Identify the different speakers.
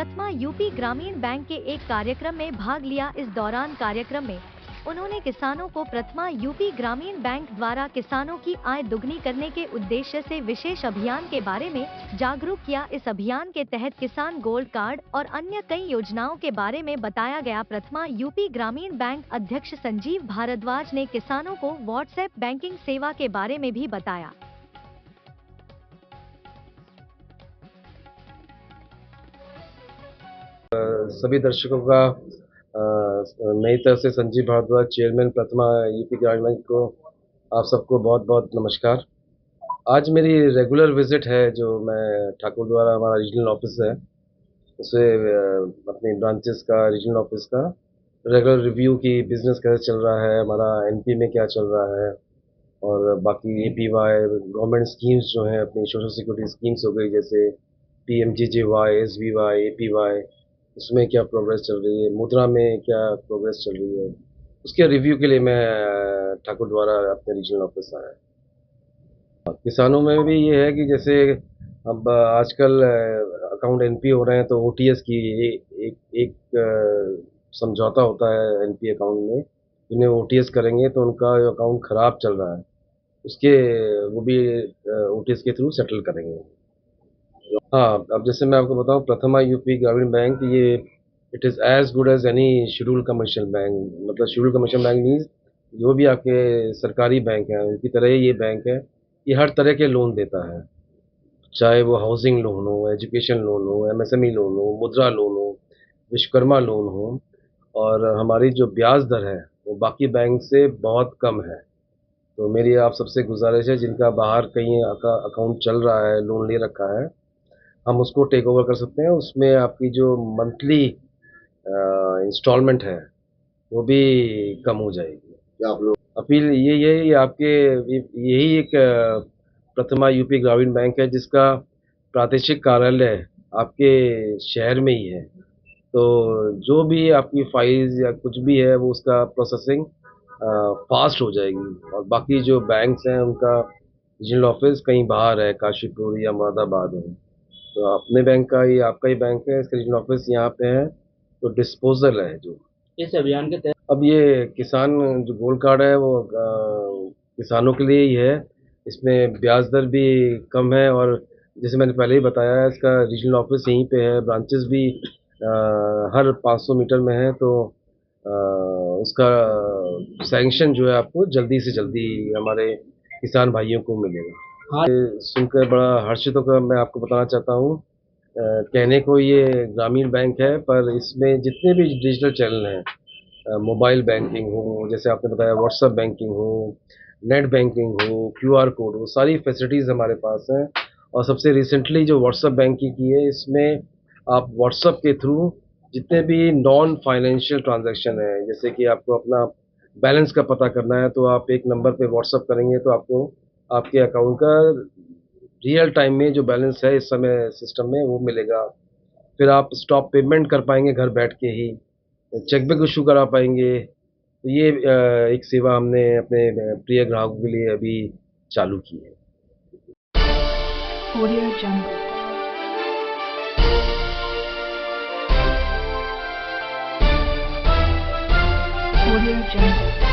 Speaker 1: प्रथमा UP Gramin bank के एक कार्यक्रम में भाग लिया। इस दौरान कार्यक्रम में उन्होंने किसानों को प्रथमा यूपी ग्रामीण बैंक द्वारा किसानों की आय दुगनी करने के उद्देश्य से विशेष अभियान के बारे में जागरूक किया। इस अभियान के तहत किसान गोल्ड कार्ड और अन्य कई योजनाओं के बारे में बताया गया। प्रथमा यूपी ग्रामीण बैंक अध्यक्ष संजीव भारद्वाज ने किसानों को व्हाट्सएप बैंकिंग सेवा के बारे में भी बताया।
Speaker 2: सभी दर्शकों का नई तरफ से संजीव भारद्वाज, चेयरमैन प्रथमा यूपी ग्रामीण बैंक को आप सबको बहुत बहुत नमस्कार। आज मेरी रेगुलर विजिट है, जो मैं ठाकुर द्वारा, हमारा रीजनल ऑफिस है, उसे अपनी ब्रांचेस का, रीजनल ऑफिस का रेगुलर रिव्यू की बिज़नेस कैसे चल रहा है, हमारा एनपी में क्या चल रहा है, और बाकी एपीवाई गवर्नमेंट स्कीम्स जो हैं, अपनी सोशल सिक्योरिटी स्कीम्स हो गई, जैसे पीएमजीजेवाई, एसबीवाई, एपीवाई, उसमें क्या प्रोग्रेस चल रही है, मुद्रा में क्या प्रोग्रेस चल रही है, उसके रिव्यू के लिए मैं ठाकुर द्वारा अपने रीजनल ऑफिस आया। किसानों में भी ये है कि जैसे अब आजकल अकाउंट एनपी हो रहे हैं, तो ओटीएस की एक समझौता होता है एनपी अकाउंट में। जिन्हें ओटीएस करेंगे तो उनका अकाउंट ख़राब चल रहा है, उसके वो भी ओटीएस के थ्रू सेटल करेंगे। हाँ, अब जैसे मैं आपको बताऊँ, प्रथमा यूपी ग्रामीण बैंक, ये it is as good as any schedule commercial bank. मतलब शेड्यूल कमर्शियल बैंक मीन्स जो भी आपके सरकारी बैंक हैं उनकी तरह ही ये बैंक है। ये हर तरह के लोन देता है, चाहे वो हाउसिंग लोन हो, एजुकेशन लोन हो, एमएसएमई लोन हो, मुद्रा लोन हो, विश्वकर्मा लोन हो। और हमारी जो ब्याज दर है वो बाकी बैंक से बहुत कम है। तो मेरी आप सबसे गुजारिश है, जिनका बाहर कहीं अकाउंट चल रहा है, लोन ले रखा है, हम उसको टेक ओवर कर सकते हैं। उसमें आपकी जो मंथली इंस्टॉलमेंट है वो भी कम हो जाएगी। आप लोग अपील ये आपके यही एक प्रथमा यूपी ग्रामीण बैंक है, जिसका प्रादेशिक कार्यालय आपके शहर में ही है। तो जो भी आपकी फाइल्स या कुछ भी है, वो उसका प्रोसेसिंग फास्ट हो जाएगी। और बाकी जो बैंक्स हैं उनका रीजनल ऑफिस कहीं बाहर है, काशीपुर या मुरादाबाद है। तो अपने बैंक का, ये आपका ही बैंक है, इसका रीजनल ऑफिस यहाँ पे है। तो डिस्पोजल है जो
Speaker 3: इस अभियान के तहत
Speaker 2: अब ये किसान जो गोल्ड कार्ड है वो किसानों के लिए ही है। इसमें ब्याज दर भी कम है, और जैसे मैंने पहले ही बताया, इसका रीजनल ऑफिस यहीं पे है, ब्रांचेस भी हर 500 मीटर में है। तो उसका सैंक्शन जो है आपको जल्दी से जल्दी हमारे किसान भाइयों को मिलेगा।
Speaker 3: हाँ,
Speaker 2: ये सुनकर बड़ा हर्षित होकर मैं आपको बताना चाहता हूँ, कहने को ये ग्रामीण बैंक है, पर इसमें जितने भी डिजिटल चैनल हैं, मोबाइल बैंकिंग हो, जैसे आपने बताया व्हाट्सएप बैंकिंग हो, नेट बैंकिंग हो, क्यूआर कोड हो, सारी फैसिलिटीज़ हमारे पास हैं। और सबसे रिसेंटली जो व्हाट्सएप बैंकिंग की है, इसमें आप व्हाट्सएप के थ्रू जितने भी नॉन फाइनेंशियल ट्रांजैक्शन है, जैसे कि आपको अपना बैलेंस का पता करना है, तो आप एक नंबर पे व्हाट्सएप करेंगे तो आपको आपके अकाउंट का रियल टाइम में जो बैलेंस है इस समय सिस्टम में वो मिलेगा। फिर आप स्टॉप पेमेंट कर पाएंगे घर बैठ के ही, चेक बुक इशू करा पाएंगे। तो ये एक सेवा हमने अपने प्रिय ग्राहकों के लिए अभी चालू की है।
Speaker 4: Audio Jungle. Audio Jungle.